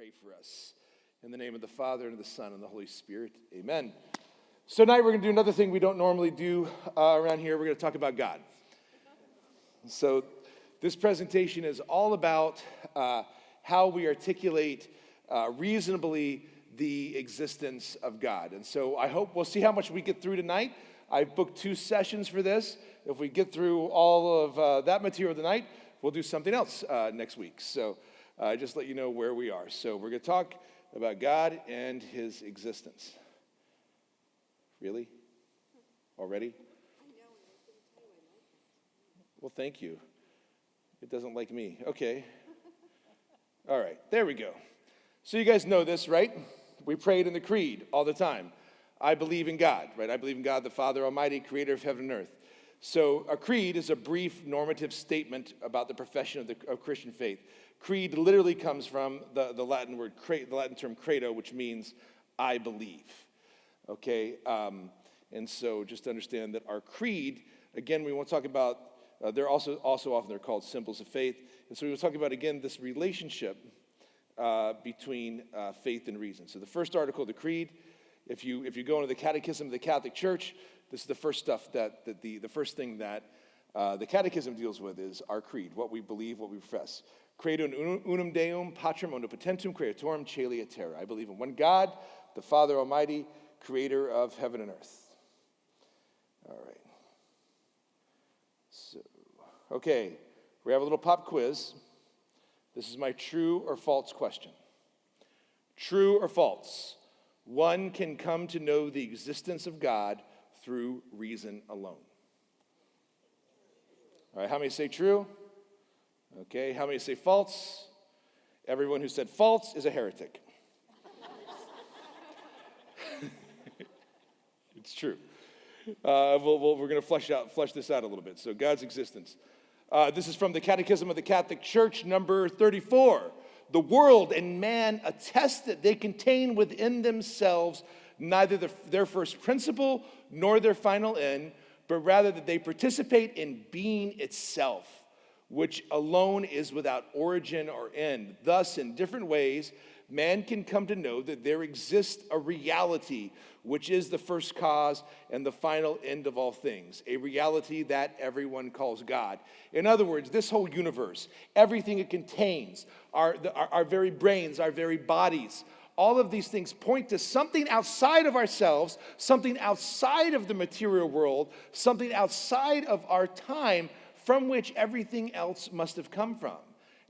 pray for us. In the name of the Father, and of the Son, and the Holy Spirit, amen. So tonight we're going to do another thing we don't normally do around here. We're going to talk about God. So this presentation is all about how we articulate reasonably the existence of God. And so I hope we'll see how much we get through tonight. I've booked 2 sessions for this. If we get through all of that material tonight, we'll do something else next week. So just let you know where we are. So we're going to talk about God and his existence. Really? Already? Well, thank you. It doesn't like me. Okay. All right. There we go. So you guys know this, right? We prayed in the creed all the time. I believe in God, right? I believe in God, the Father Almighty, creator of heaven and earth. So a creed is a brief normative statement about the profession of Christian faith. Creed literally comes from the Latin word, the Latin term credo, which means I believe. Okay, and so just to understand that our creed, again, we won't talk about, they're also often they're called symbols of faith. And so we will talk about, again, this relationship between faith and reason. So the first article of the creed, if you go into the Catechism of the Catholic Church, this is the first stuff the first thing that the Catechism deals with is our creed, what we believe, what we profess. Credo in unum Deum, Patrem omnipotentum, creatorum caeli et terra. I believe in one God, the Father Almighty, creator of heaven and earth. All right. So, okay, we have a little pop quiz. This is my true or false question. True or false? One can come to know the existence of God through reason alone. All right, how many say true? Okay, how many say false? Everyone who said false is a heretic. It's true. We're going to flesh this out a little bit. So God's existence. This is from the Catechism of the Catholic Church, number 34. The world and man attest that they contain within themselves neither their first principle nor their final end, but rather that they participate in being itself, which alone is without origin or end. Thus, in different ways, man can come to know that there exists a reality which is the first cause and the final end of all things, a reality that everyone calls God. In other words, this whole universe, everything it contains, our very brains, our very bodies, all of these things point to something outside of ourselves, something outside of the material world, something outside of our time from which everything else must have come from.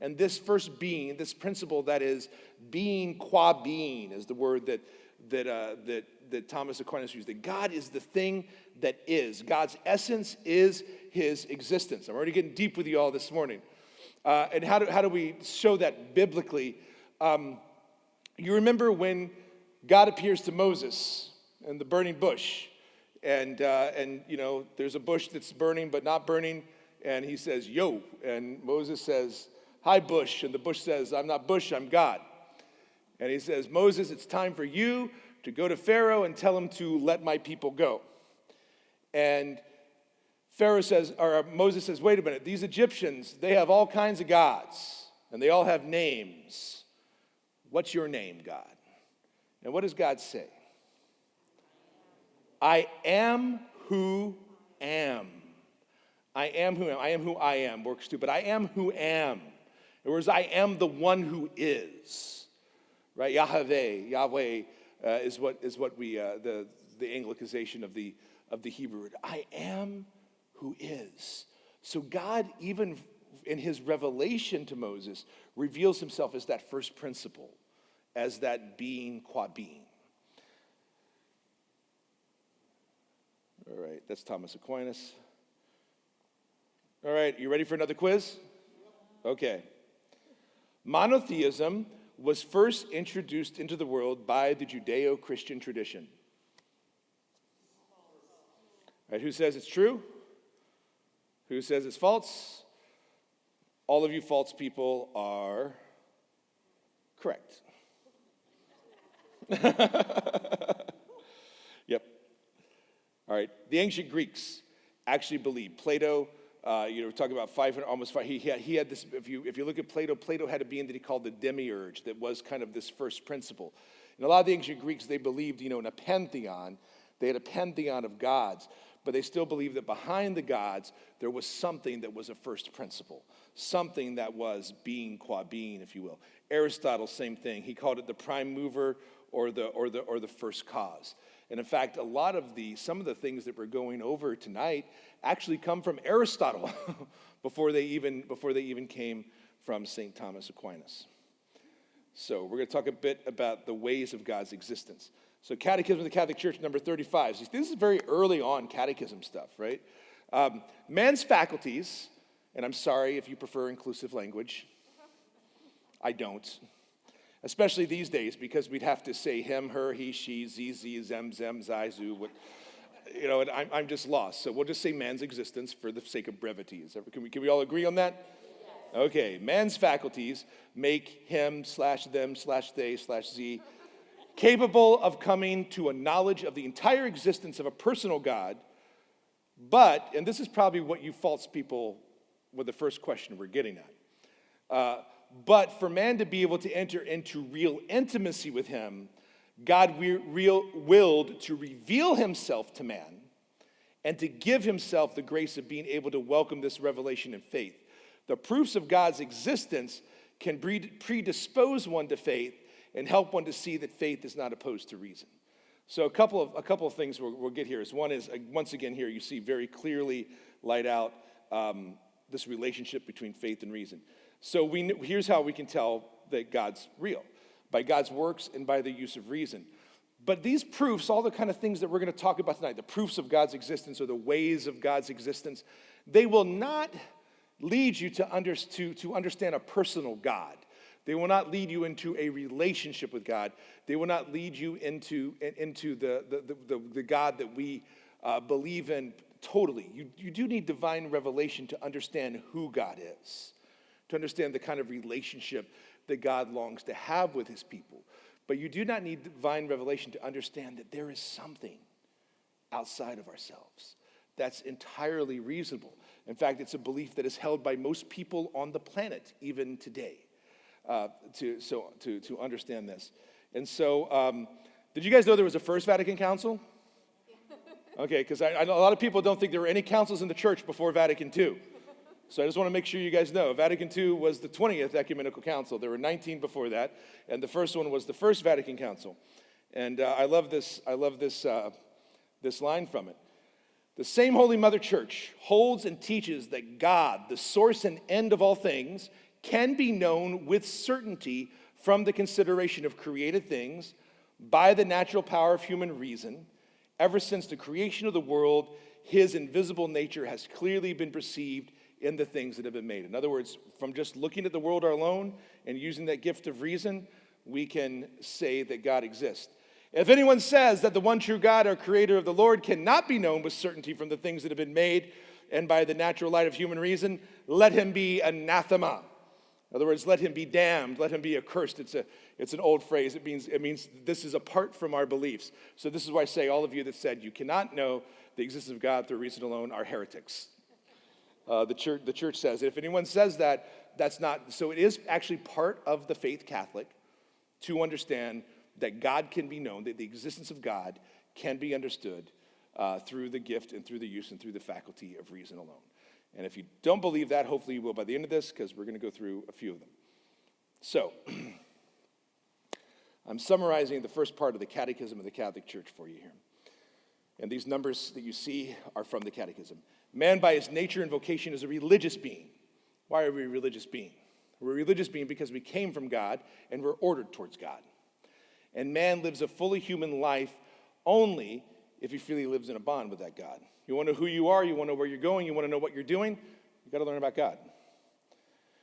And this first being, this principle that is being qua being, is the word that Thomas Aquinas used. That God is the thing that is. God's essence is his existence. I'm already getting deep with you all this morning. And how do we show that biblically? You remember when God appears to Moses in the burning bush, and you know there's a bush that's burning but not burning, and he says, "Yo," and Moses says, "Hi, bush," and the bush says, "I'm not bush, I'm God." And he says, "Moses, it's time for you to go to Pharaoh and tell him to let my people go." And Moses says, "Wait a minute, these Egyptians, they have all kinds of gods, and they all have names. What's your name, God?" And what does God say? I am who am. I am who am. I am who I am. Works too, but I am who am. In other words, I am the one who is. Right? Yahweh is what we the Anglicization of the Hebrew word. I am who is. So God, even in his revelation to Moses, reveals himself as that first principle, as that being qua being. All right, that's Thomas Aquinas. All right, you ready for another quiz? Okay. Monotheism was first introduced into the world by the Judeo-Christian tradition. All right, who says it's true? Who says it's false? All of you false people are correct. Yep. All right. The ancient Greeks actually believed. Plato We're talking about 500, almost 5. He had this. If you look at Plato, Plato had a being that he called the demiurge, that was kind of this first principle. And a lot of the ancient Greeks, they believed, in a pantheon. They had a pantheon of gods, but they still believed that behind the gods there was something that was a first principle, something that was being qua being, if you will. Aristotle, same thing. He called it the prime mover or the first cause. And in fact, some of the things that we're going over tonight actually come from Aristotle before they even came from St. Thomas Aquinas. So we're going to talk a bit about the ways of God's existence. So Catechism of the Catholic Church, number 35. So this is very early on catechism stuff, right? Man's faculties, and I'm sorry if you prefer inclusive language. I don't. Especially these days, because we'd have to say him, her, he, she, ze, zem, zai, zu. And I'm just lost. So we'll just say man's existence for the sake of brevity. Can we all agree on that? Okay, man's faculties make him/them/they/ze capable of coming to a knowledge of the entire existence of a personal God, but, and this is probably what you false people with the first question we're getting at, but for man to be able to enter into real intimacy with him, God willed to reveal himself to man and to give himself the grace of being able to welcome this revelation in faith. The proofs of God's existence can predispose one to faith and help one to see that faith is not opposed to reason. So a couple of things we'll get here. One is, once again here, you see very clearly laid out this relationship between faith and reason. So here's how we can tell that God's real: by God's works and by the use of reason. But these proofs, all the kind of things that we're going to talk about tonight, the proofs of God's existence or the ways of God's existence, they will not lead you to understand a personal God. They will not lead you into a relationship with God. They will not lead you into the God that we believe in totally. You do need divine revelation to understand who God is, to understand the kind of relationship that God longs to have with his people. But you do not need divine revelation to understand that there is something outside of ourselves that's entirely reasonable. In fact, it's a belief that is held by most people on the planet, even today, to understand this. And so, did you guys know there was a First Vatican Council? Okay, because I know a lot of people don't think there were any councils in the church before Vatican II. So I just want to make sure you guys know, Vatican II was the 20th Ecumenical Council. There were 19 before that, and the first one was the First Vatican Council. And I love this line from it. The same Holy Mother Church holds and teaches that God, the source and end of all things, can be known with certainty from the consideration of created things by the natural power of human reason. Ever since the creation of the world, his invisible nature has clearly been perceived in the things that have been made. In other words, from just looking at the world alone and using that gift of reason, we can say that God exists. If anyone says that the one true God, our creator of the Lord, cannot be known with certainty from the things that have been made and by the natural light of human reason, let him be anathema. In other words, let him be damned, let him be accursed. It's an old phrase. It means this is apart from our beliefs. So this is why I say all of you that said you cannot know the existence of God through reason alone are heretics. The church says if anyone says that, that's not. So it is actually part of the faith Catholic to understand that God can be known, that the existence of God can be understood through the gift and through the use and through the faculty of reason alone. And if you don't believe that, hopefully you will by the end of this, because we're going to go through a few of them. So, I'm summarizing the first part of the Catechism of the Catholic Church for you here. And these numbers that you see are from the Catechism. Man by his nature and vocation is a religious being. Why are we a religious being? We're a religious being because we came from God and we're ordered towards God. And man lives a fully human life only if he really lives in a bond with that God. You want to know who you are, you want to know where you're going, you want to know what you're doing, you've got to learn about God.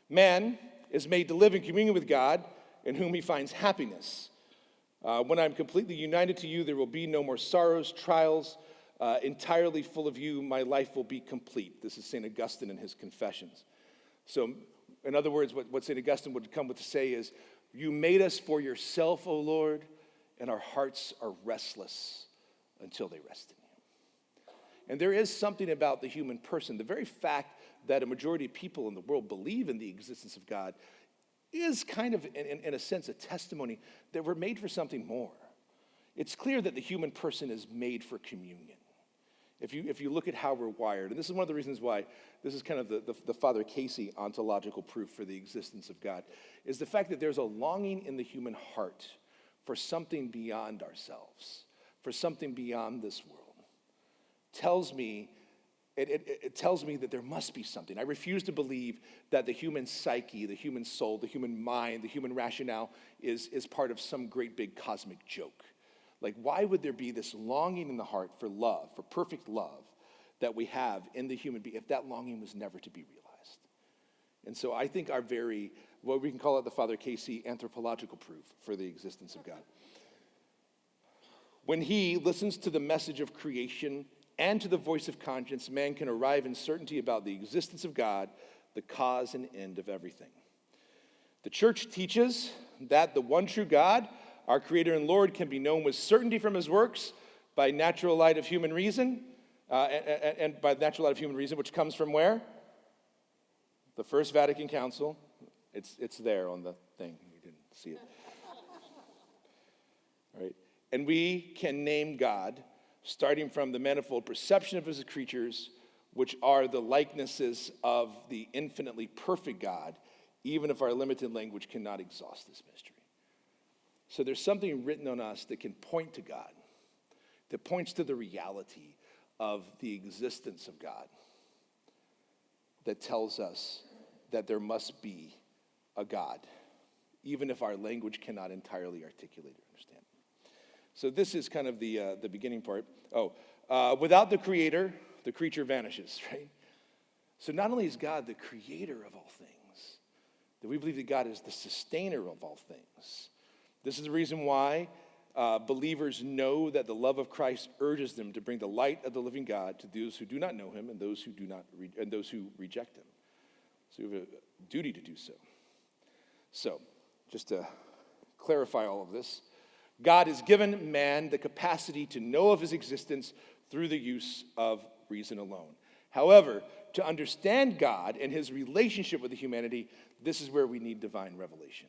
Man is made to live in communion with God in whom he finds happiness. When I'm completely united to you, there will be no more sorrows, trials. Entirely full of you, my life will be complete. This is St. Augustine in his Confessions. So, in other words, what St. Augustine would come with to say is, you made us for yourself, O Lord, and our hearts are restless until they rest in you. And there is something about the human person, the very fact that a majority of people in the world believe in the existence of God is kind of, in a sense, a testimony that we're made for something more. It's clear that the human person is made for communion. If you look at how we're wired, and this is one of the reasons why this is kind of the Father Casey ontological proof for the existence of God, is the fact that there's a longing in the human heart for something beyond ourselves, for something beyond this world. It tells me that there must be something. I refuse to believe that the human psyche, the human soul, the human mind, the human rationale is part of some great big cosmic joke. Like, why would there be this longing in the heart for love, for perfect love that we have in the human being if that longing was never to be realized? And so I think what we can call it the Father Casey anthropological proof for the existence of God. When he listens to the message of creation and to the voice of conscience, man can arrive in certainty about the existence of God, the cause and end of everything. The church teaches that the one true God, our Creator and Lord, can be known with certainty from his works by natural light of human reason, and by natural light of human reason, which comes from where? The First Vatican Council. It's there on the thing. You didn't see it. All right. And we can name God starting from the manifold perception of his creatures, which are the likenesses of the infinitely perfect God, even if our limited language cannot exhaust this mystery. So there's something written on us that can point to God, that points to the reality of the existence of God, that tells us that there must be a God, even if our language cannot entirely articulate or understand. So this is kind of the beginning part. Without the Creator, the creature vanishes, right? So not only is God the creator of all things, that we believe that God is the sustainer of all things. This is the reason why believers know that the love of Christ urges them to bring the light of the living God to those who do not know him and those who reject him. So we have a duty to do so. So, just to clarify all of this, God has given man the capacity to know of his existence through the use of reason alone. However, to understand God and his relationship with the humanity, this is where we need divine revelation.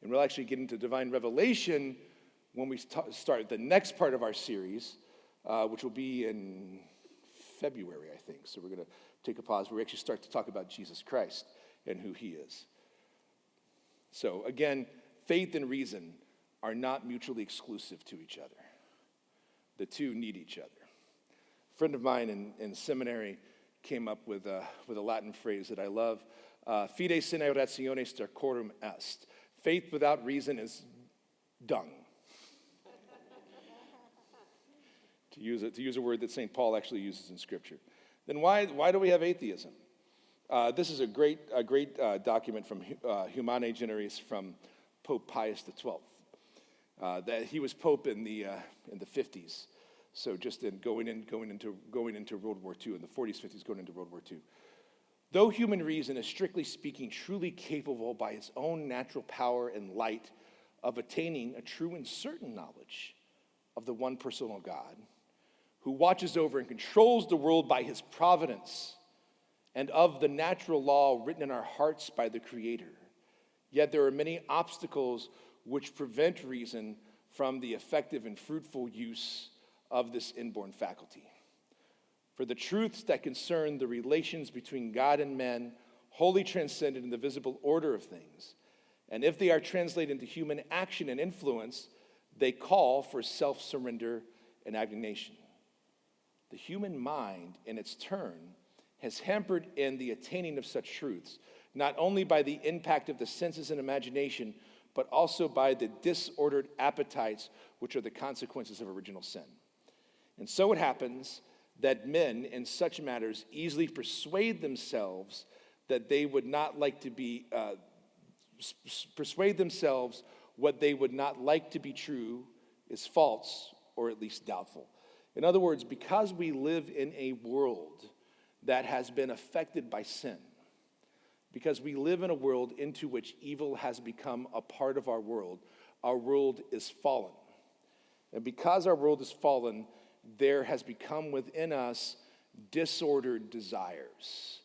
And we'll actually get into divine revelation when we start the next part of our series, which will be in February, I think. So we're going to take a pause where we actually start to talk about Jesus Christ and who he is. So again, faith and reason are not mutually exclusive to each other. The two need each other. A friend of mine in seminary came up with a Latin phrase that I love. Fide sine ratione stercorum est. Faith without reason is dung. to use a word that St. Paul actually uses in Scripture. Then why do we have atheism? This is a great document from Humanae Generis from Pope Pius XII. That he was pope in the 50s. So just in going into World War II, in the 40s, 50s, going into World War II. Though human reason is strictly speaking truly capable by its own natural power and light of attaining a true and certain knowledge of the one personal God, who watches over and controls the world by his providence, and of the natural law written in our hearts by the Creator, yet there are many obstacles which prevent reason from the effective and fruitful use of this inborn faculty. For the truths that concern the relations between God and men wholly transcended in the visible order of things, and if they are translated into human action and influence, they call for self-surrender and abnegation. The human mind, in its turn, has hampered in the attaining of such truths, not only by the impact of the senses and imagination, but also by the disordered appetites, which are the consequences of original sin. And so it happens that men in such matters easily persuade themselves that they would not like to be, persuade themselves what they would not like to be true is false, or at least doubtful. In other words, because we live in a world that has been affected by sin, because we live in a world into which evil has become a part of our world is fallen. And because our world is fallen, there has become within us disordered desires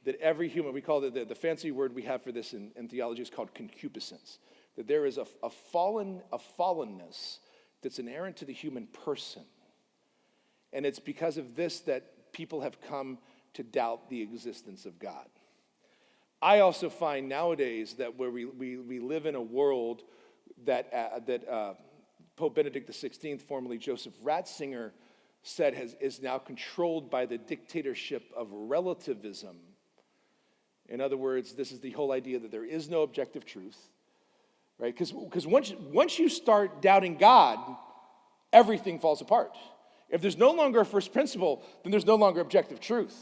that every human, we call it, the fancy word we have for this in theology is called concupiscence, that there is a fallenness that's inherent to the human person. And it's because of this that people have come to doubt the existence of God. I also find nowadays that where we live in a world that Pope Benedict XVI, formerly Joseph Ratzinger, said is now controlled by the dictatorship of relativism. In other words, this is the whole idea that there is no objective truth, right? Because once you start doubting God, everything falls apart. If there's no longer a first principle, then there's no longer objective truth.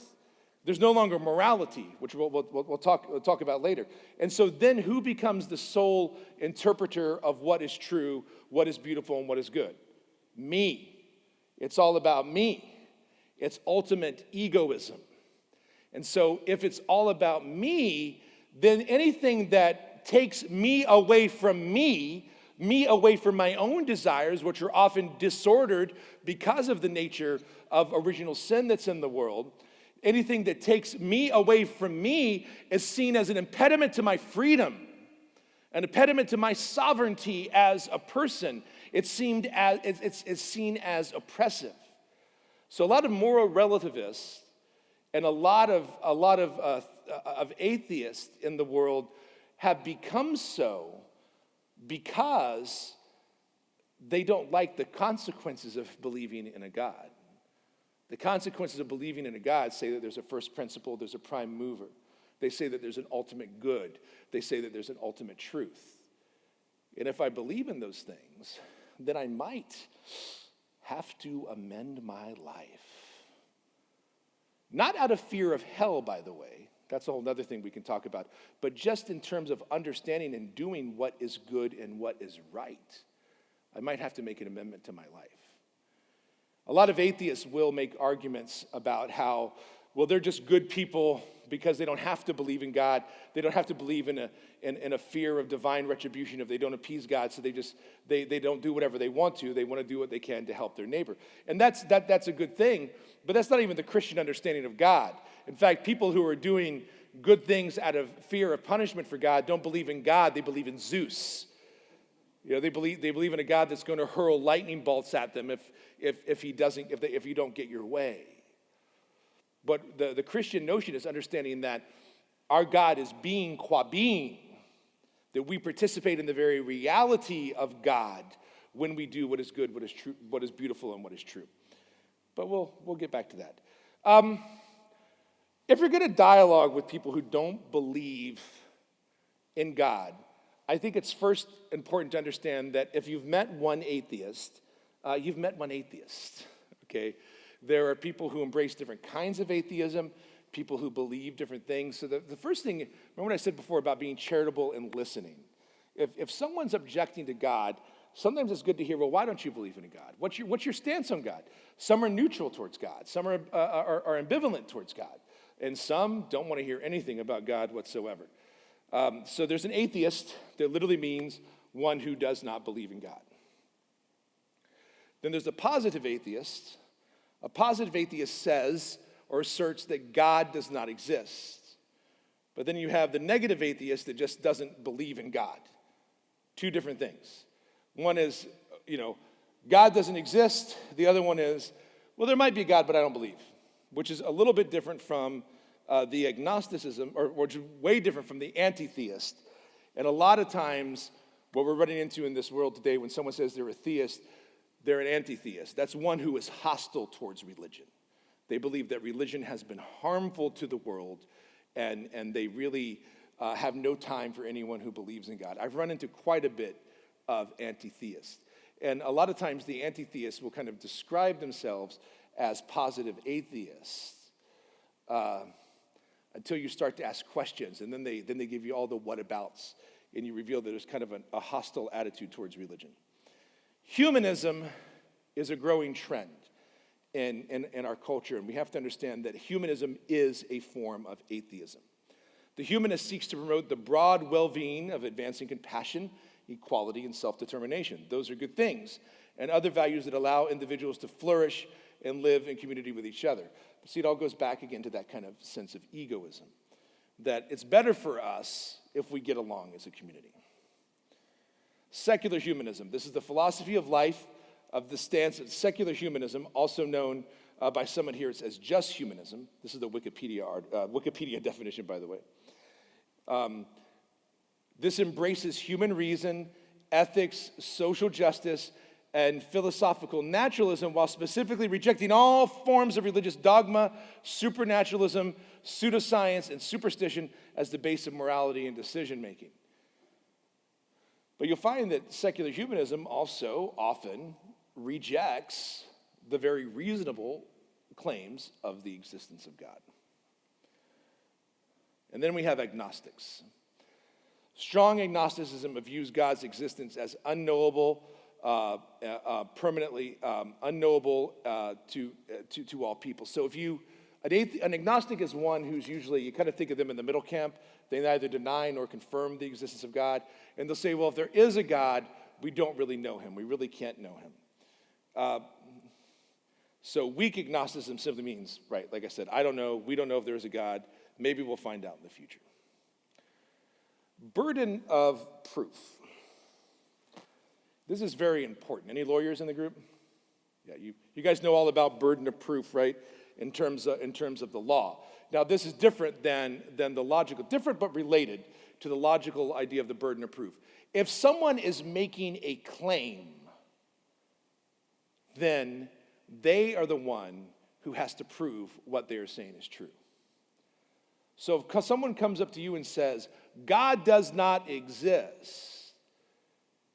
There's no longer morality, which we'll talk about later. And so then who becomes the sole interpreter of what is true, what is beautiful, and what is good? Me. It's all about me. It's ultimate egoism. And so if it's all about me, then anything that takes me away from me away from my own desires, which are often disordered because of the nature of original sin that's in the world, anything that takes me away from me is seen as an impediment to my freedom, an impediment to my sovereignty as a person. It's seen as oppressive. So a lot of moral relativists and a lot of atheists in the world have become so because they don't like the consequences of believing in a God. The consequences of believing in a God say that there's a first principle, there's a prime mover. They say that there's an ultimate good. They say that there's an ultimate truth. And if I believe in those things, then I might have to amend my life. Not out of fear of hell, by the way. That's a whole other thing we can talk about. But just in terms of understanding and doing what is good and what is right, I might have to make an amendment to my life. A lot of atheists will make arguments about how, well, they're just good people because they don't have to believe in God. They don't have to believe in a fear of divine retribution if they don't appease God. So they don't do whatever they want to. They want to do what they can to help their neighbor. And that's a good thing, but that's not even the Christian understanding of God. In fact, people who are doing good things out of fear of punishment for God don't believe in God. They believe in Zeus. You know, they believe in a God that's going to hurl lightning bolts at them if you don't get your way. But the Christian notion is understanding that our God is being qua being, that we participate in the very reality of God when we do what is good, what is true, what is beautiful, and what is true. But we'll get back to that. If you're going to dialogue with people who don't believe in God, I think it's first important to understand that if you've met one atheist, you've met one atheist, okay? There are people who embrace different kinds of atheism, people who believe different things. So the first thing, remember what I said before about being charitable and listening. If someone's objecting to God, sometimes it's good to hear, well, why don't you believe in a God? What's your stance on God? Some are neutral towards God. Some are ambivalent towards God. And some don't want to hear anything about God whatsoever. So there's an atheist that literally means one who does not believe in God. Then there's a positive atheist. A positive atheist says or asserts that God does not exist. But then you have the negative atheist that just doesn't believe in God. Two different things. One is, God doesn't exist. The other one is, well, there might be a God, but I don't believe, which is a little bit different from the agnosticism, or which is way different from the anti-theist. And a lot of times, what we're running into in this world today, when someone says they're a theist, they're an anti-theist. That's one who is hostile towards religion. They believe that religion has been harmful to the world, and they really have no time for anyone who believes in God. I've run into quite a bit of anti-theists. And a lot of times the anti-theists will kind of describe themselves as positive atheists until you start to ask questions, and then they give you all the whatabouts, and you reveal that there's kind of a hostile attitude towards religion. Humanism is a growing trend in our culture, and we have to understand that humanism is a form of atheism. The humanist seeks to promote the broad well-being of advancing compassion, equality, and self-determination. Those are good things, and other values that allow individuals to flourish and live in community with each other. But see, it all goes back again to that kind of sense of egoism. that it's better for us if we get along as a community. Secular humanism. This is the philosophy of life of the stance of secular humanism, also known by some adherents as just humanism. This is the Wikipedia definition, by the way. This embraces human reason, ethics, social justice, and philosophical naturalism, while specifically rejecting all forms of religious dogma, supernaturalism, pseudoscience, and superstition as the base of morality and decision-making. But you'll find that secular humanism also often rejects the very reasonable claims of the existence of God. And then we have agnostics. Strong agnosticism views God's existence as unknowable, permanently unknowable to all people. So an agnostic is one who's usually, you kind of think of them in the middle camp. They neither deny nor confirm the existence of God. And they'll say, well, if there is a God, we don't really know him. We really can't know him. So weak agnosticism simply means, right, like I said, I don't know. We don't know if there is a God. Maybe we'll find out in the future. Burden of proof. This is very important. Any lawyers in the group? Yeah, you guys know all about burden of proof, right? In terms of the law. Now, this is different than the logical, different but related to the logical idea of the burden of proof. If someone is making a claim, then they are the one who has to prove what they are saying is true. So if someone comes up to you and says, God does not exist,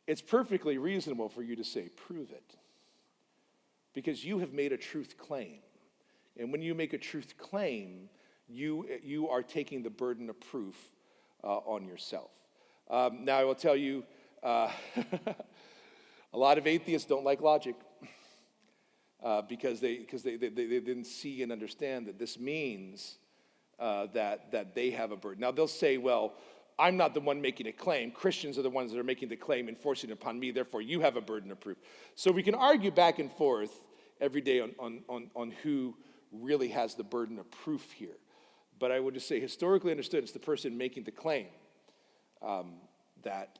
it's perfectly reasonable for you to say, prove it. Because you have made a truth claim. And when you make a truth claim, you are taking the burden of proof on yourself. Now, I will tell you, a lot of atheists don't like logic because they didn't see and understand that this means that they have a burden. Now, they'll say, well, I'm not the one making a claim. Christians are the ones that are making the claim and forcing it upon me. Therefore, you have a burden of proof. So we can argue back and forth every day on who really has the burden of proof here. But I would just say, historically understood, it's the person making the claim that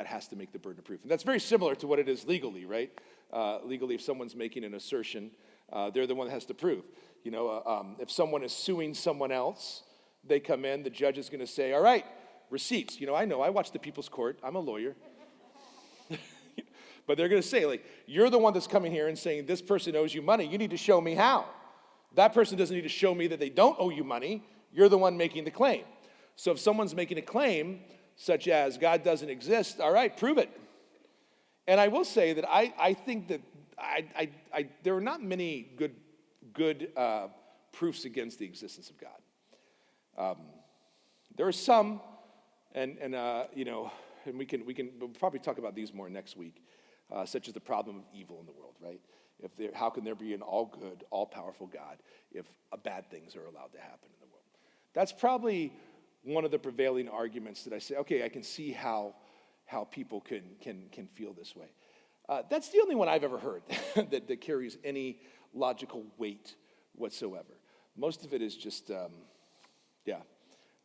has to make the burden of proof. And that's very similar to what it is legally, right? Legally, if someone's making an assertion, they're the one that has to prove. You know, if someone is suing someone else, they come in, the judge is going to say, all right, receipts. You know, I watch the People's Court. I'm a lawyer. But they're going to say, like, you're the one that's coming here and saying this person owes you money. You need to show me how. That person doesn't need to show me that they don't owe you money. You're the one making the claim. So if someone's making a claim, such as God doesn't exist, all right, prove it. And I will say that I think that there are not many good proofs against the existence of God. There are some, and we'll probably talk about these more next week, such as the problem of evil in the world, right? How can there be an all-good, all-powerful God if bad things are allowed to happen in the world? That's probably one of the prevailing arguments that I say, okay, I can see how people can feel this way. That's the only one I've ever heard that carries any logical weight whatsoever. Most of it is just, a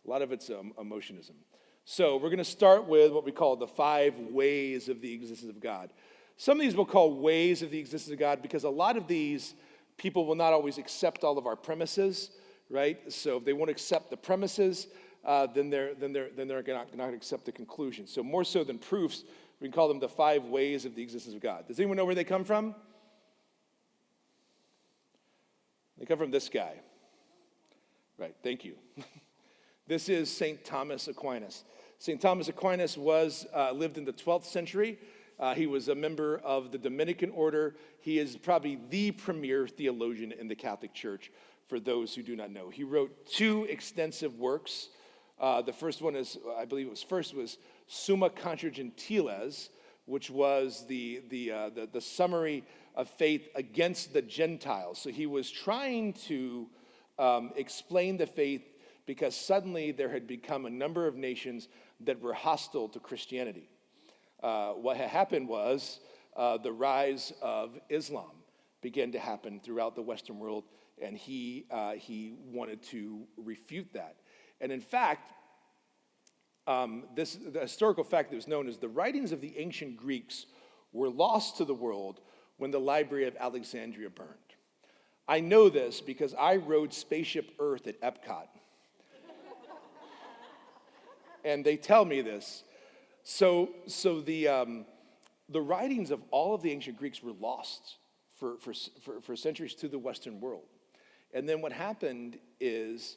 lot of it's emotionism. So we're going to start with what we call the 5 ways of the existence of God. Some of these we'll call ways of the existence of God because a lot of these people will not always accept all of our premises, right? So if they won't accept the premises, then they're not going to accept the conclusion. So more so than proofs, we can call them the 5 ways of the existence of God. Does anyone know where they come from? They come from this guy. Right, thank you. This is St. Thomas Aquinas. St. Thomas Aquinas lived in the 12th century. He was a member of the Dominican order. He is probably the premier theologian in the Catholic Church, for those who do not know. He wrote 2 extensive works. The first one was Summa Contra Gentiles, which was the summary of faith against the Gentiles. So he was trying to explain the faith because suddenly there had become a number of nations that were hostile to Christianity. What had happened was the rise of Islam began to happen throughout the Western world, and he wanted to refute that. And in fact, the historical fact that was known as the writings of the ancient Greeks were lost to the world when the Library of Alexandria burned. I know this because I rode Spaceship Earth at Epcot. And they tell me this. So the writings of all of the ancient Greeks were lost for centuries to the Western world. And then what happened is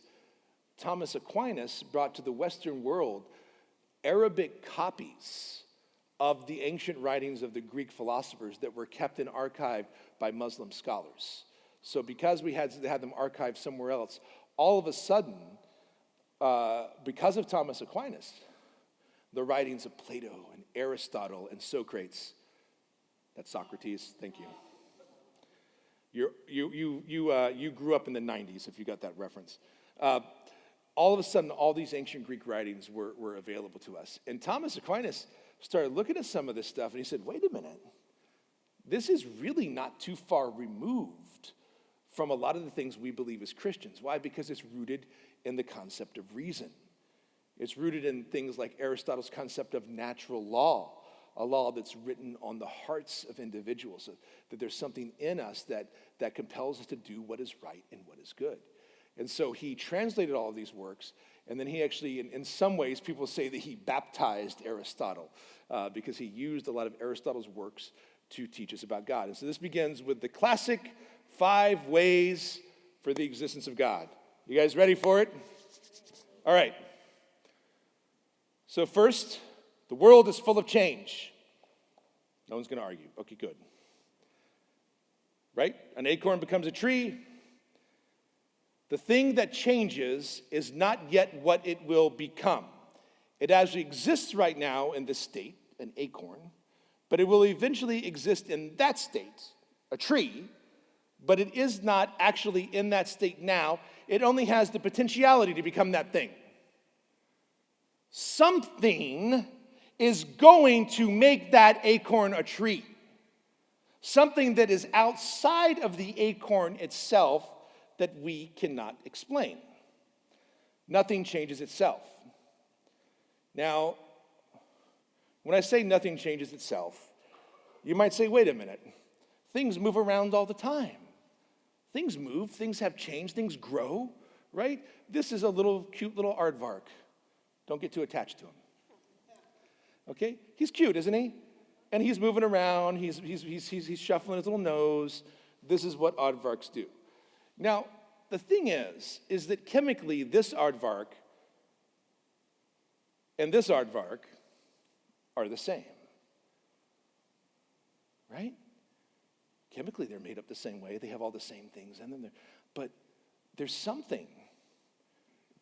Thomas Aquinas brought to the Western world Arabic copies of the ancient writings of the Greek philosophers that were kept and archived by Muslim scholars. So because we had to have them archived somewhere else, all of a sudden, because of Thomas Aquinas, the writings of Plato and Aristotle and Socrates, that's Socrates, thank you. You grew up in the 90s if you got that reference. All of a sudden, all these ancient Greek writings were available to us. And Thomas Aquinas started looking at some of this stuff, and he said, wait a minute, this is really not too far removed from a lot of the things we believe as Christians. Why? Because it's rooted in the concept of reason. It's rooted in things like Aristotle's concept of natural law, a law that's written on the hearts of individuals, so that there's something in us that compels us to do what is right and what is good. And so he translated all of these works, and then he actually, in some ways, people say that he baptized Aristotle because he used a lot of Aristotle's works to teach us about God. And so this begins with the classic 5 ways for the existence of God. You guys ready for it? All right. So first, the world is full of change. No one's going to argue. Okay, good. Right? An acorn becomes a tree. The thing that changes is not yet what it will become. It actually exists right now in this state, an acorn, but it will eventually exist in that state, a tree, but it is not actually in that state now. It only has the potentiality to become that thing. Something is going to make that acorn a tree. Something that is outside of the acorn itself that we cannot explain. Nothing changes itself. Now, when I say nothing changes itself, you might say, wait a minute, things move around all the time. Things move, things have changed, things grow, right? This is a cute little aardvark. Don't get too attached to him. Okay? He's cute, isn't he? And he's moving around, he's shuffling his little nose. This is what aardvarks do. Now, the thing is that chemically, this aardvark and this aardvark are the same. Right? Chemically, they're made up the same way. They have all the same things in them. But there's something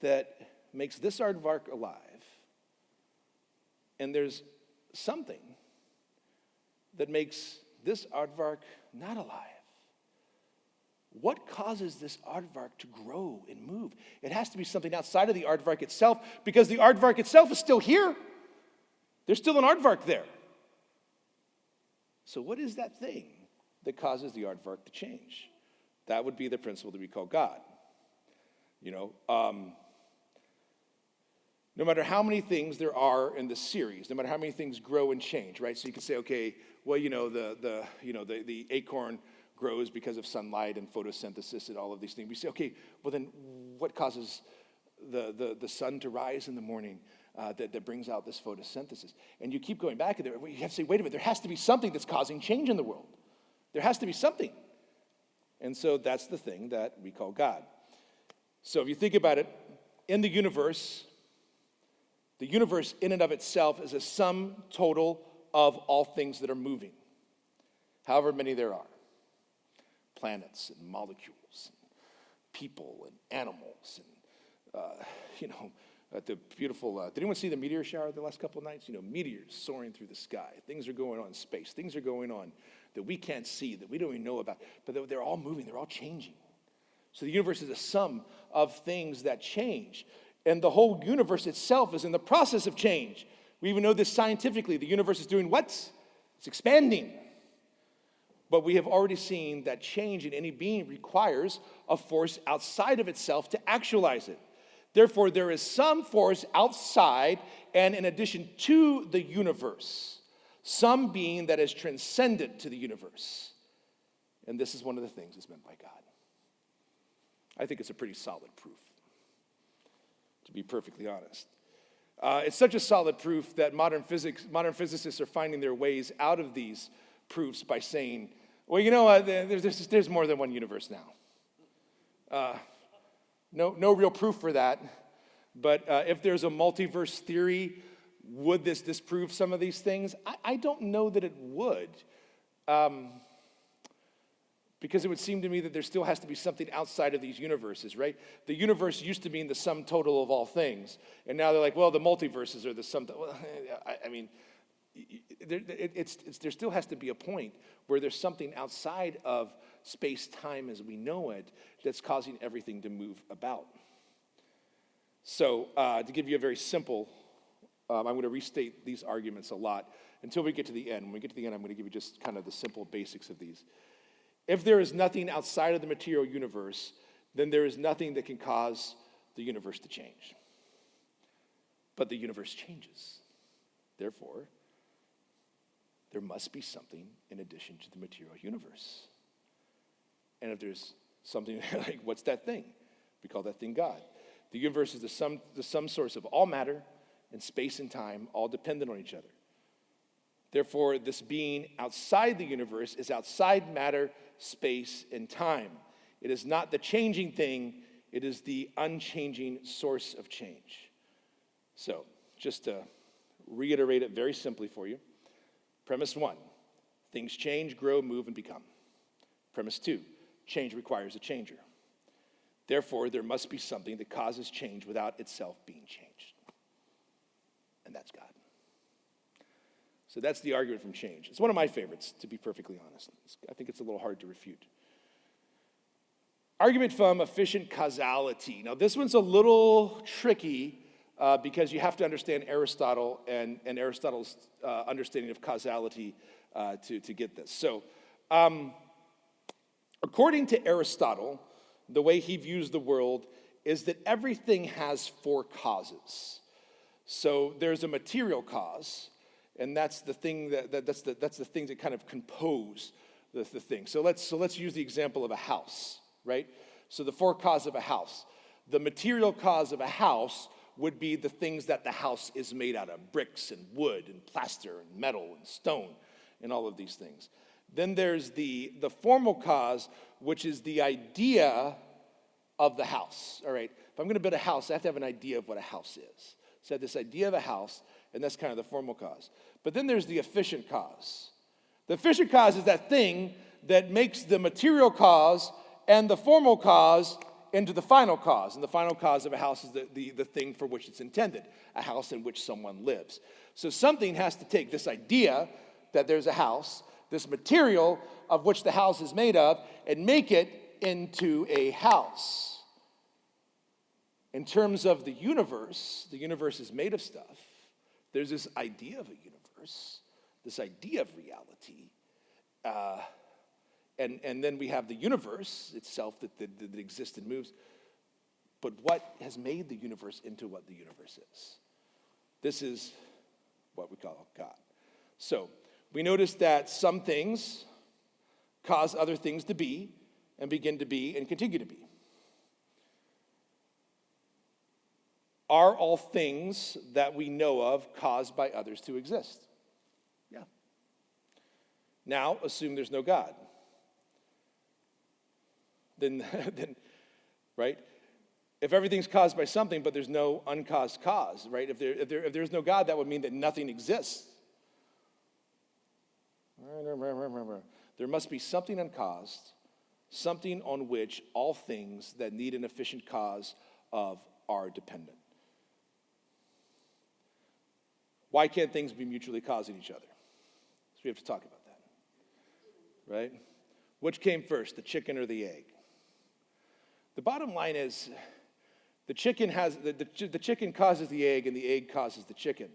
that makes this aardvark alive, and there's something that makes this aardvark not alive. What causes this aardvark to grow and move? It has to be something outside of the aardvark itself, because the aardvark itself is still here. There's still an aardvark there. So what is that thing that causes the aardvark to change? That would be the principle that we call God. No matter how many things there are in the series, no matter how many things grow and change, right? So you can say, okay, well, the acorn grows because of sunlight and photosynthesis and all of these things. We say, okay, well then what causes the sun to rise in the morning that brings out this photosynthesis? And you keep going back, and you have to say, wait a minute, there has to be something that's causing change in the world. There has to be something. And so that's the thing that we call God. So if you think about it, in the universe in and of itself is a sum total of all things that are moving, however many there are. Planets and molecules, and people and animals, and the beautiful. Did anyone see the meteor shower the last couple of nights? Meteors soaring through the sky. Things are going on in space. Things are going on that we can't see, that we don't even know about. But they're all moving. They're all changing. So the universe is a sum of things that change, and the whole universe itself is in the process of change. We even know this scientifically. The universe is doing what? It's expanding. But we have already seen that change in any being requires a force outside of itself to actualize it. Therefore, there is some force outside and in addition to the universe, some being that is transcendent to the universe. And this is one of the things that's meant by God. I think it's a pretty solid proof, to be perfectly honest. It's such a solid proof that modern physicists are finding their ways out of these proofs by saying, well, you know what, there's more than one universe now. No real proof for that, but if there's a multiverse theory, would this disprove some of these things? I don't know that it would. Because it would seem to me that there still has to be something outside of these universes, right? The universe used to mean the sum total of all things. And now they're like, well, the multiverses are the sum total. Well, I mean, there still has to be a point where there's something outside of space-time as we know it that's causing everything to move about. So to give you a very simple, I'm going to restate these arguments a lot until we get to the end. When we get to the end, I'm going to give you just kind of the simple basics of these. If there is nothing outside of the material universe, then there is nothing that can cause the universe to change. But the universe changes. Therefore, there must be something in addition to the material universe. And if there's something like, what's that thing? We call that thing God. The universe is the sum source of all matter, and space and time, all dependent on each other. Therefore, this being outside the universe is outside matter, space, and time. It is not the changing thing, it is the unchanging source of change. So, just to reiterate it very simply for you. Premise 1, things change, grow, move, and become. Premise 2, change requires a changer. Therefore, there must be something that causes change without itself being changed. And that's God. So that's the argument from change. It's one of my favorites, to be perfectly honest. I think it's a little hard to refute. Argument from efficient causality. Now, this one's a little tricky because you have to understand Aristotle and Aristotle's understanding of causality to get this. So, according to Aristotle, the way he views the world is that everything has four causes. So there's a material cause, and that's the thing that's the things that kind of compose the thing. So let's use the example of a house, right? So the four causes of a house. The material cause of a house would be the things that the house is made out of: bricks and wood and plaster and metal and stone and all of these things. Then there's the formal cause, which is the idea of the house. All right, if I'm going to build a house, I have to have an idea of what a house is. So I have this idea of a house, and that's kind of the formal cause. But then there's the efficient cause. The efficient cause is that thing that makes the material cause and the formal cause into the final cause. And the final cause of a house is the thing for which it's intended, a house in which someone lives. So something has to take this idea that there's a house, this material of which the house is made of, and make it into a house. In terms of the universe is made of stuff. There's this idea of a universe, this idea of reality, and then we have the universe itself that exists and moves. But what has made the universe into what the universe is? This is what we call God. So we notice that some things cause other things to be, and begin to be, and continue to be. Are all things that we know of caused by others to exist? Yeah. Now, assume there's no God. Then, right? If everything's caused by something, but there's no uncaused cause, right? If there's no God, that would mean that nothing exists. There must be something uncaused, something on which all things that need an efficient cause of are dependent. Why can't things be mutually causing each other? So we have to talk about that, right? Which came first, the chicken or the egg? The bottom line is, the chicken causes the egg, and the egg causes the chicken.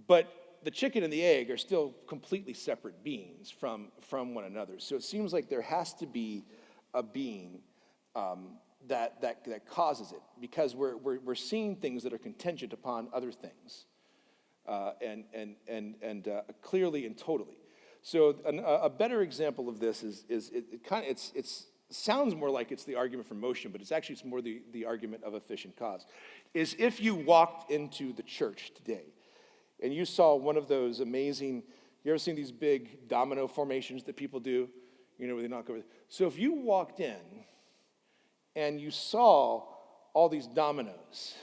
But the chicken and the egg are still completely separate beings from one another. So it seems like there has to be a being that causes it, because we're seeing things that are contingent upon other things, and clearly and totally. So a better example of this is it sounds more like it's the argument for motion, but it's more the argument of efficient cause. Is if you walked into the church today and you saw one of those amazing, you ever seen these big domino formations that people do? You know, where they knock over. So if you walked in and you saw all these dominoes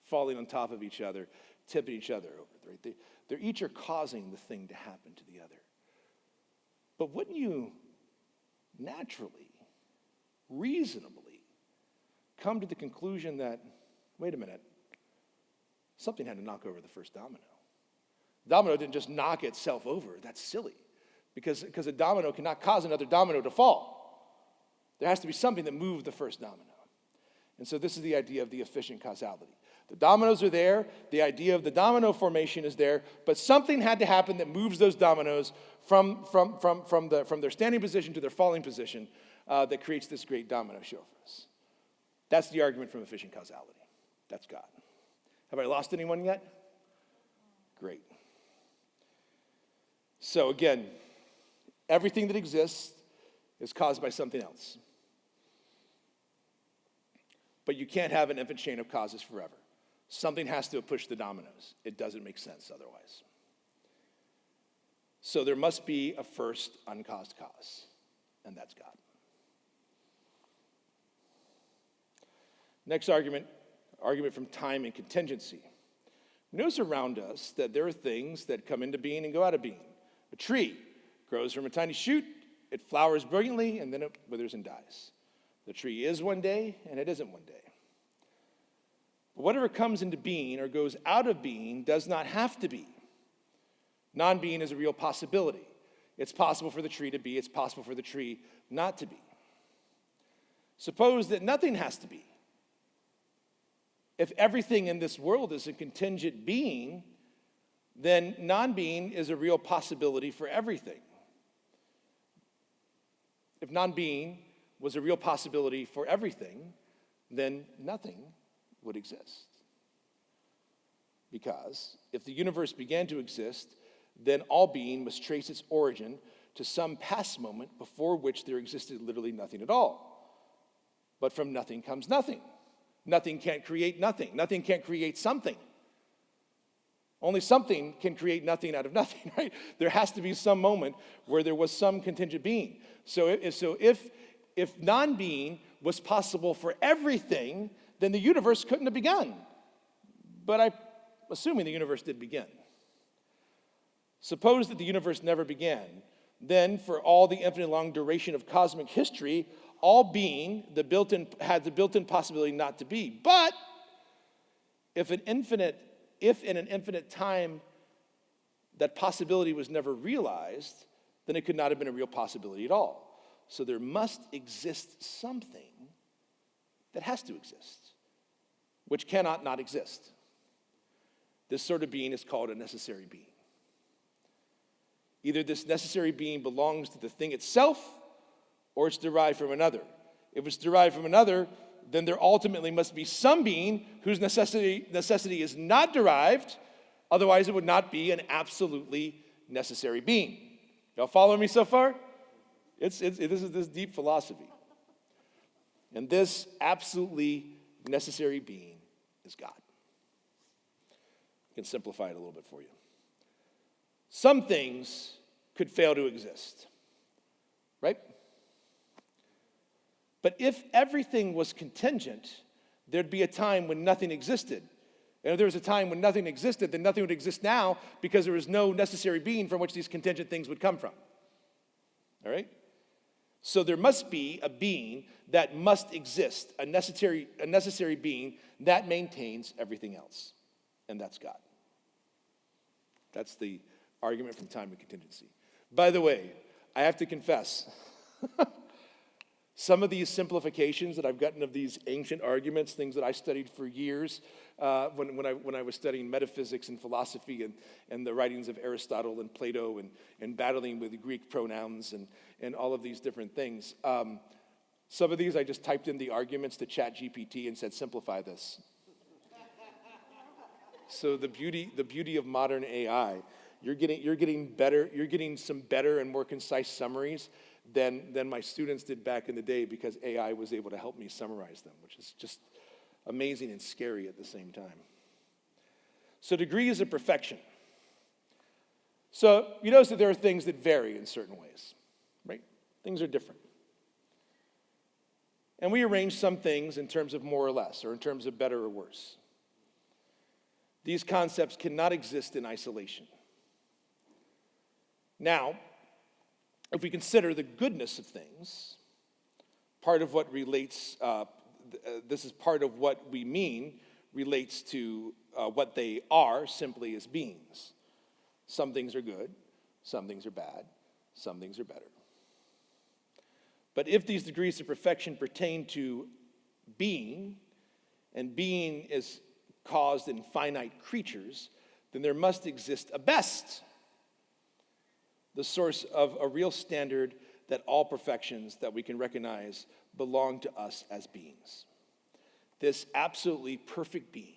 falling on top of each other, tipping each other over, right? They each are causing the thing to happen to the other. But wouldn't you naturally, reasonably, come to the conclusion that, wait a minute, something had to knock over the first domino. Domino didn't just knock itself over. That's silly. Because a domino cannot cause another domino to fall. There has to be something that moved the first domino. And so this is the idea of the efficient causality. The dominoes are there. The idea of the domino formation is there. But something had to happen that moves those dominoes from their standing position to their falling position that creates this great domino show for us. That's the argument from efficient causality. That's God. Have I lost anyone yet? Great. So again, everything that exists is caused by something else. But you can't have an infinite chain of causes forever. Something has to push the dominoes. It doesn't make sense otherwise. So there must be a first uncaused cause, and that's God. Next argument from time and contingency. Notice around us that there are things that come into being and go out of being. A tree grows from a tiny shoot, it flowers brilliantly, and then it withers and dies. The tree is one day, and it isn't one day. But whatever comes into being or goes out of being does not have to be. Non-being is a real possibility. It's possible for the tree to be, it's possible for the tree not to be. Suppose that nothing has to be. If everything in this world is a contingent being, then non-being is a real possibility for everything. If non-being was a real possibility for everything, then nothing would exist. Because if the universe began to exist, then all being must trace its origin to some past moment before which there existed literally nothing at all. But from nothing comes nothing. Nothing can't create nothing. Nothing can't create something. Only something can create nothing out of nothing, right? There has to be some moment where there was some contingent being. So if non-being was possible for everything, then the universe couldn't have begun. But I'm assuming the universe did begin. Suppose that the universe never began. Then, for all the infinite long duration of cosmic history, all being had the built-in possibility not to be. But if in an infinite time that possibility was never realized, then it could not have been a real possibility at all. So there must exist something that has to exist, which cannot not exist. This sort of being is called a necessary being. Either this necessary being belongs to the thing itself, or it's derived from another. If it's derived from another, then there ultimately must be some being whose necessity is not derived, otherwise it would not be an absolutely necessary being. Y'all follow me so far? This is this deep philosophy. And this absolutely necessary being is God. I can simplify it a little bit for you. Some things could fail to exist, right? But if everything was contingent, there'd be a time when nothing existed. And if there was a time when nothing existed, then nothing would exist now because there was no necessary being from which these contingent things would come from. All right? So there must be a being that must exist, a necessary being that maintains everything else. And that's God. That's the argument from time and contingency. By the way, I have to confess, some of these simplifications that I've gotten of these ancient arguments, things that I studied for years when I was studying metaphysics and philosophy and the writings of Aristotle and Plato and battling with Greek pronouns and all of these different things. Some of these I just typed in the arguments to ChatGPT and said, simplify this. So the beauty of modern AI, you're getting some better and more concise summaries than my students did back in the day, because AI was able to help me summarize them, which is just amazing and scary at the same time. So degrees of perfection. So you notice that there are things that vary in certain ways, right? Things are different. And we arrange some things in terms of more or less, or in terms of better or worse. These concepts cannot exist in isolation. Now, if we consider the goodness of things, part of what relates, this is part of what we mean, relates to what they are simply as beings. Some things are good, some things are bad, some things are better. But if these degrees of perfection pertain to being, and being is caused in finite creatures, then there must exist a best, the source of a real standard that all perfections that we can recognize belong to us as beings. This absolutely perfect being,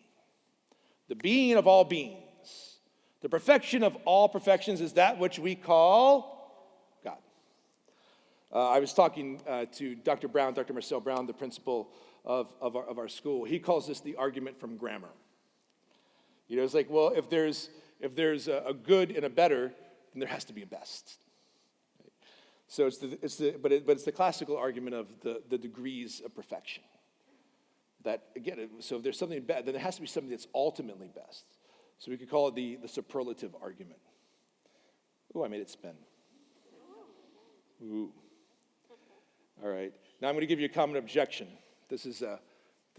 the being of all beings, the perfection of all perfections, is that which we call God. I was talking to Dr. Marcel Brown, the principal of our school. He calls this the argument from grammar. You know, it's like, well, if there's a good and a better, then there has to be a best. So it's the classical argument of the degrees of perfection. That again, so if there's something bad, then there has to be something that's ultimately best. So we could call it the superlative argument. Ooh, I made it spin. Ooh. All right. Now I'm going to give you a common objection. This is, does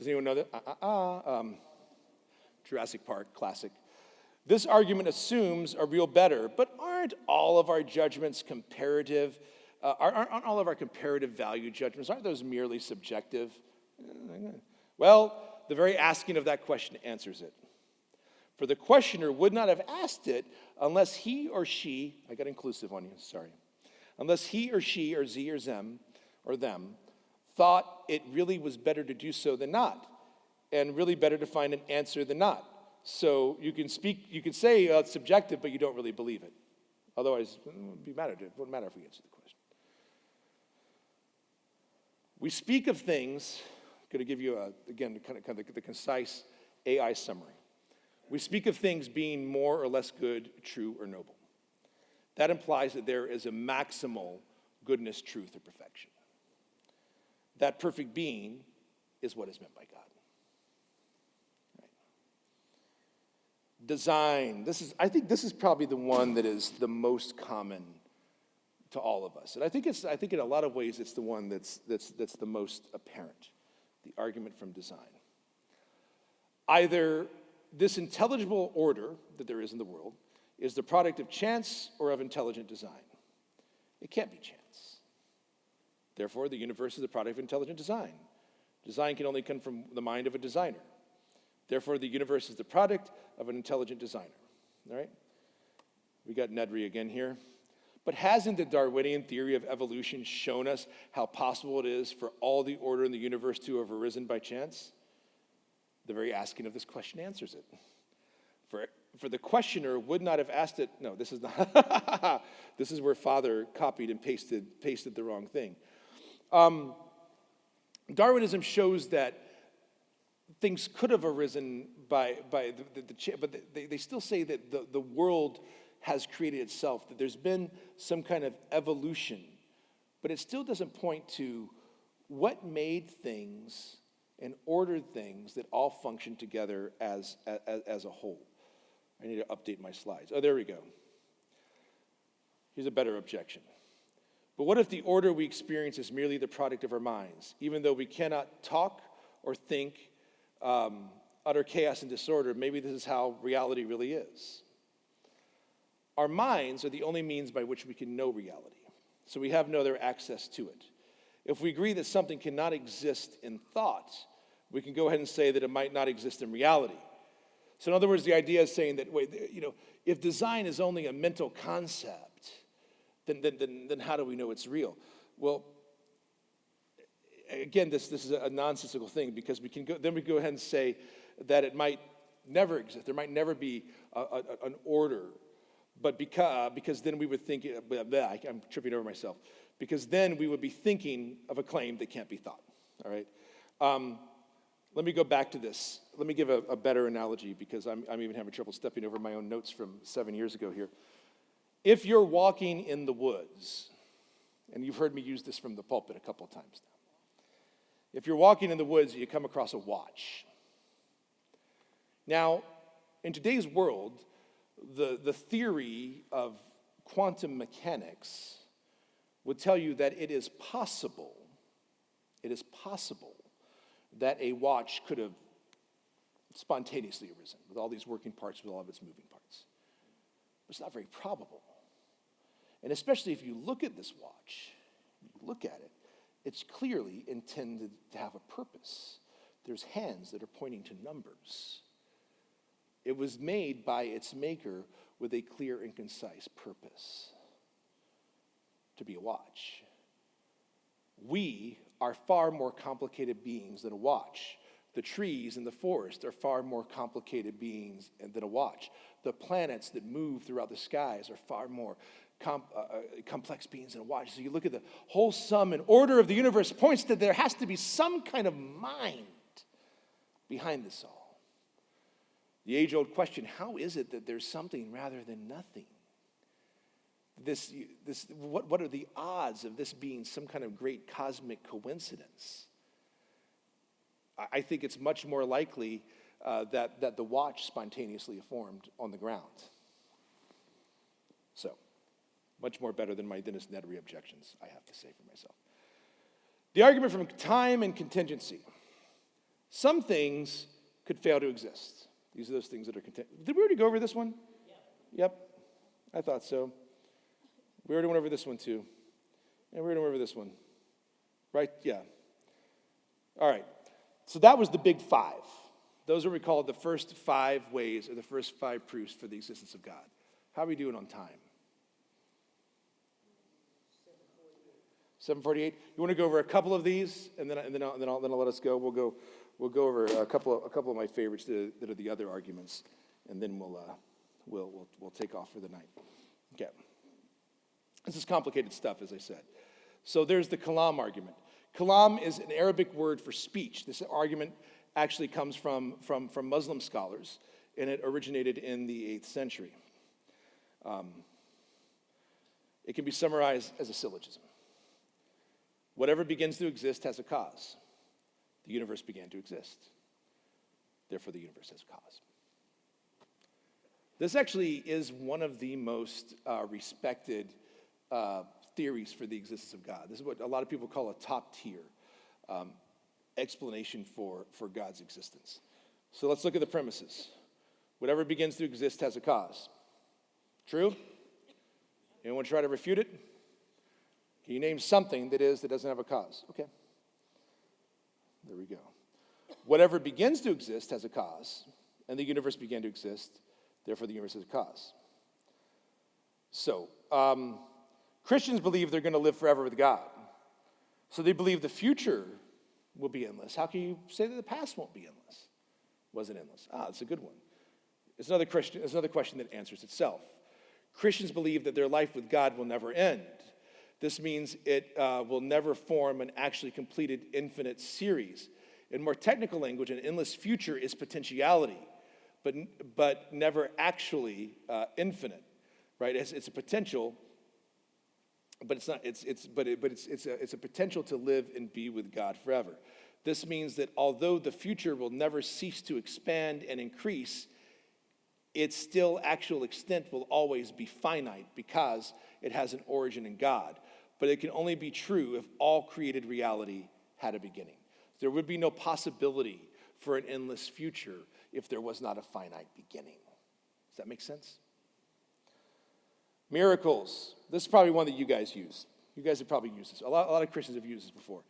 anyone know that? Jurassic Park, classic. This argument assumes a real better, but aren't all of our judgments comparative? Aren't all of our comparative value judgments, aren't those merely subjective? Well, the very asking of that question answers it. For the questioner would not have asked it unless he or she, I got inclusive on you, sorry. Unless he or she or ze or them thought it really was better to do so than not, and really better to find an answer than not. So you can say it's subjective, but you don't really believe it. Otherwise, it wouldn't matter if we answer the question. We speak of things, I'm going to give you, again, kind of the concise AI summary. We speak of things being more or less good, true, or noble. That implies that there is a maximal goodness, truth, or perfection. That perfect being is what is meant by God. Right. Design. I think this is probably the one that is the most common to all of us. And I think in a lot of ways it's the one that's the most apparent. The argument from design. Either this intelligible order that there is in the world is the product of chance or of intelligent design. It can't be chance. Therefore, the universe is the product of intelligent design. Design can only come from the mind of a designer. Therefore, the universe is the product of an intelligent designer. All right? We got Nedry again here. But hasn't the Darwinian theory of evolution shown us how possible it is for all the order in the universe to have arisen by chance? The very asking of this question answers it. For the questioner would not have asked it. No, this is not. This is where Father copied and pasted the wrong thing. Darwinism shows that things could have arisen by but they still say that the world has created itself, that there's been some kind of evolution, but it still doesn't point to what made things and ordered things that all function together as a whole. I need to update my slides. Oh, there we go. Here's a better objection. But what if the order we experience is merely the product of our minds? Even though we cannot talk or think, utter chaos and disorder, maybe this is how reality really is. Our minds are the only means by which we can know reality, so we have no other access to it. If we agree that something cannot exist in thought, we can go ahead and say that it might not exist in reality. So in other words, the idea is saying that, if design is only a mental concept, then how do we know it's real? Well, again, this is a nonsensical thing because we go ahead and say that it might never exist. There might never be an order, but because then we would think, I'm tripping over myself, because then we would be thinking of a claim that can't be thought, all right? Let me go back to this. Let me give a better analogy because I'm even having trouble stepping over my own notes from 7 years ago here. If you're walking in the woods, and you've heard me use this from the pulpit a couple of times now. If you're walking in the woods, you come across a watch. Now, in today's world, the theory of quantum mechanics would tell you that it is possible that a watch could have spontaneously arisen with all these working parts, with all of its moving parts. But it's not very probable. And especially if you look at this watch, it's clearly intended to have a purpose. There's hands that are pointing to numbers. It was made by its maker with a clear and concise purpose, to be a watch. We are far more complicated beings than a watch. The trees in the forest are far more complicated beings than a watch. The planets that move throughout the skies are far more complex beings than a watch. So you look at the whole sum and order of the universe points to there has to be some kind of mind behind this all. The age-old question, how is it that there's something rather than nothing? What are the odds of this being some kind of great cosmic coincidence? I think it's much more likely that the watch spontaneously formed on the ground. So, much more better than my Dennis Nedry objections, I have to say for myself. The argument from time and contingency. Some things could fail to exist. These are those things that are contingent. Did we already go over this one? Yeah. Yep, I thought so. We already went over this one too. And we already went over this one. Right? Yeah. All right. So that was the big five. Those are what we call the first 5 ways or the first 5 proofs for the existence of God. How are we doing on time? 7:48. You want to go over a couple of these, and then I'll let us go. We'll go over a couple of my favorites that are the other arguments, and then we'll take off for the night. Okay. This is complicated stuff, as I said. So there's the kalam argument. Kalam is an Arabic word for speech. This argument actually comes from Muslim scholars, and it originated in the 8th century. It can be summarized as a syllogism. Whatever begins to exist has a cause. The universe began to exist. Therefore, the universe has a cause. This actually is one of the most respected theories for the existence of God. This is what a lot of people call a top-tier explanation for God's existence. So let's look at the premises. Whatever begins to exist has a cause. True? Anyone want to try to refute it? Can you name something that doesn't have a cause? Okay. There we go. Whatever begins to exist has a cause, and the universe began to exist. Therefore, the universe has a cause. So, Christians believe they're going to live forever with God. So they believe the future will be endless. How can you say that the past won't be endless? Wasn't endless. That's a good one. It's another question that answers itself. Christians believe that their life with God will never end. This means it will never form an actually completed infinite series. In more technical language, an endless future is potentiality, but never actually infinite, right? It's a potential, but it's not. It's a potential to live and be with God forever. This means that although the future will never cease to expand and increase, its still actual extent will always be finite because it has an origin in God. But it can only be true if all created reality had a beginning. There would be no possibility for an endless future if there was not a finite beginning. Does that make sense? Miracles. This is probably one that you guys use. You guys have probably used this. A lot of Christians have used this before.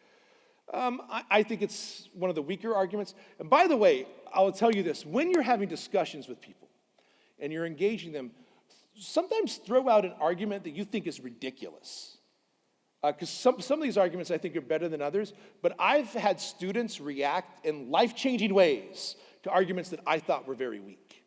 I think it's one of the weaker arguments. And by the way, I'll tell you this. When you're having discussions with people and you're engaging them, sometimes throw out an argument that you think is ridiculous. Because some of these arguments I think are better than others, but I've had students react in life-changing ways to arguments that I thought were very weak.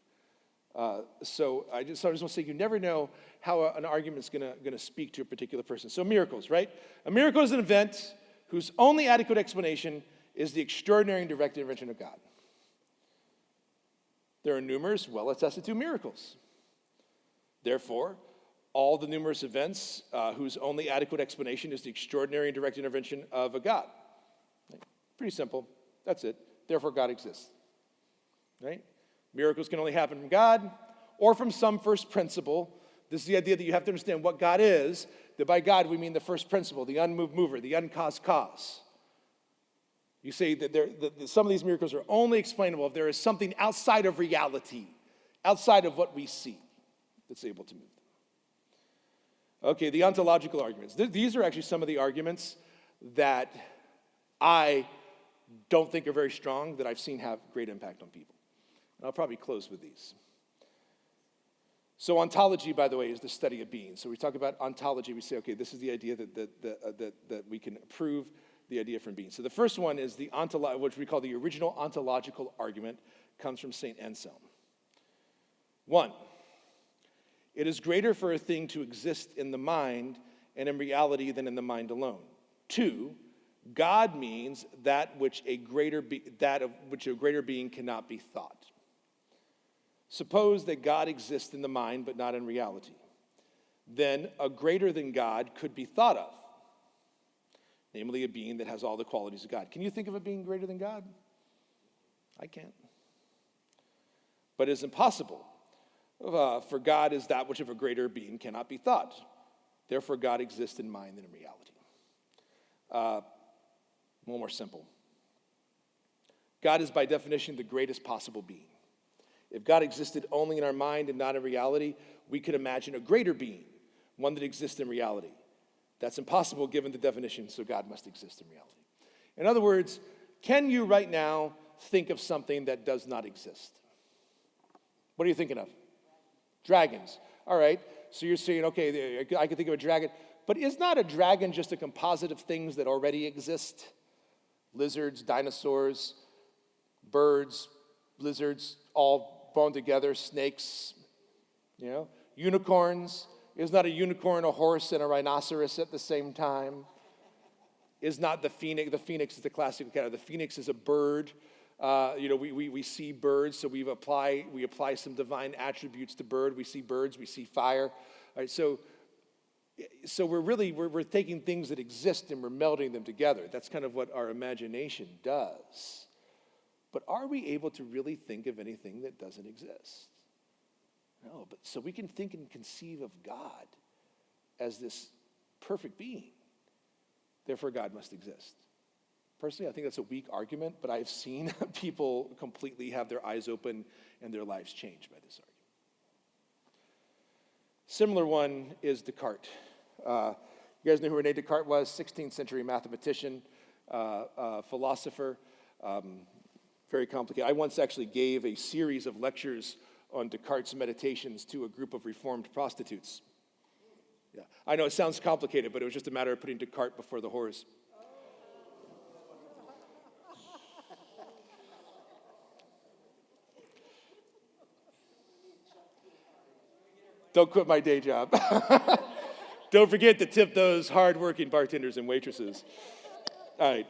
So I just want to say you never know how an argument's going to speak to a particular person. So miracles, right? A miracle is an event whose only adequate explanation is the extraordinary and direct intervention of God. There are numerous well-attested to miracles. Therefore, all the numerous events whose only adequate explanation is the extraordinary and direct intervention of a God. Pretty simple. That's it. Therefore, God exists. Right? Miracles can only happen from God or from some first principle. This is the idea that you have to understand what God is, that by God we mean the first principle, the unmoved mover, the uncaused cause. You say that some of these miracles are only explainable if there is something outside of reality, outside of what we see, that's able to move them. Okay, the ontological arguments. These are actually some of the arguments that I don't think are very strong, that I've seen have great impact on people. And I'll probably close with these. So ontology, by the way, is the study of being. So we talk about ontology, we say, okay, this is the idea that we can prove the idea from being. So the first one is which we call the original ontological argument, comes from St. Anselm. 1, it is greater for a thing to exist in the mind and in reality than in the mind alone. 2, God means that which a greater being cannot be thought. Suppose that God exists in the mind but not in reality. Then a greater than God could be thought of, namely a being that has all the qualities of God. Can you think of a being greater than God? I can't. But it is impossible, for God is that which of a greater being cannot be thought. Therefore, God exists in mind and in reality. One more simple. God is by definition the greatest possible being. If God existed only in our mind and not in reality, we could imagine a greater being, one that exists in reality. That's impossible given the definition, so God must exist in reality. In other words, can you right now think of something that does not exist? What are you thinking of? Dragons. All right, so you're saying, okay, I can think of a dragon, but is not a dragon just a composite of things that already exist? Lizards, dinosaurs, birds, lizards, all thrown together, snakes, unicorns. Is not a unicorn a horse and a rhinoceros at the same time? Is not the phoenix is the classic kind of, the phoenix is a bird. We see birds, so we apply some divine attributes to bird. We see birds, we see fire. All right, so we're taking things that exist and we're melding them together. That's kind of what our imagination does. But are we able to really think of anything that doesn't exist? No, but so we can think and conceive of God as this perfect being. Therefore, God must exist. Personally, I think that's a weak argument, but I've seen people completely have their eyes open and their lives changed by this argument. Similar one is Descartes. You guys know who René Descartes was? 16th century mathematician, philosopher. Very complicated. I once actually gave a series of lectures on Descartes' meditations to a group of reformed prostitutes. Yeah, I know it sounds complicated, but it was just a matter of putting Descartes before the whores. Don't quit my day job. Don't forget to tip those hard-working bartenders and waitresses. All right.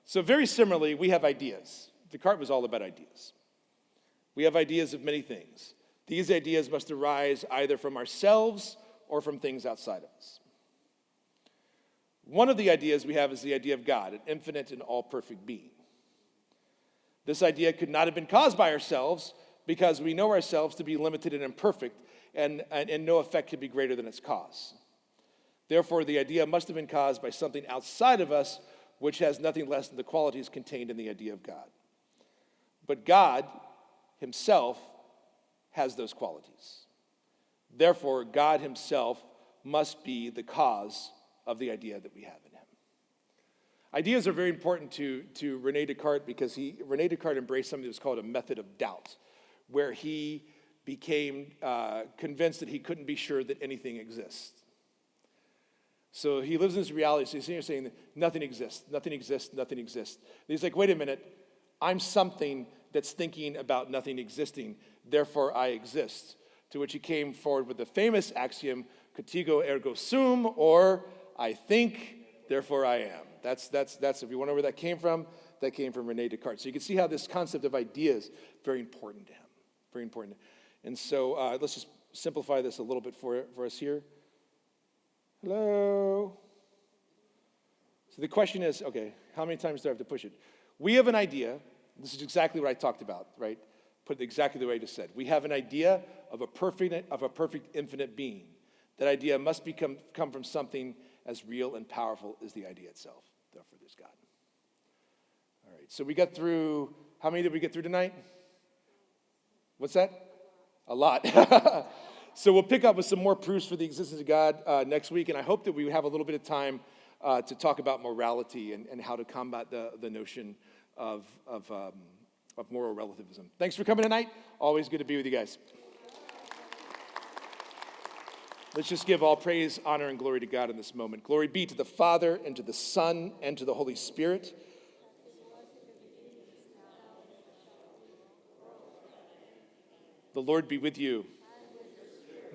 So very similarly, we have ideas. Descartes was all about ideas. We have ideas of many things. These ideas must arise either from ourselves or from things outside of us. One of the ideas we have is the idea of God, an infinite and all-perfect being. This idea could not have been caused by ourselves because we know ourselves to be limited and imperfect, and no effect could be greater than its cause. Therefore, the idea must have been caused by something outside of us, which has nothing less than the qualities contained in the idea of God. But God himself has those qualities. Therefore, God himself must be the cause of the idea that we have in him. Ideas are very important to René Descartes because René Descartes embraced something that was called a method of doubt, where he became convinced that he couldn't be sure that anything exists. So he lives in this reality. So he's sitting here saying that nothing exists, nothing exists, nothing exists. And he's like, wait a minute, I'm something that's thinking about nothing existing, therefore I exist. To which he came forward with the famous axiom, contigo ergo sum, or I think, therefore I am. That's if you wonder where that came from Rene Descartes. So you can see how this concept of ideas, very important to him, very important. And so let's just simplify this a little bit for us here. Hello? So the question is, okay, how many times do I have to push it? We have an idea. This is exactly what I talked about, right? Put it exactly the way I just said. We have an idea of a perfect infinite being. That idea must come from something as real and powerful as the idea itself. Therefore, there's God. All right, so we got through, how many did we get through tonight? What's that? A lot. So we'll pick up with some more proofs for the existence of God next week, and I hope that we have a little bit of time to talk about morality and how to combat the notion of moral relativism. Thanks for coming tonight. Always good to be with you guys. Let's just give all praise, honor, and glory to God in this moment. Glory be to the Father, and to the Son, and to the Holy Spirit. The Lord be with you.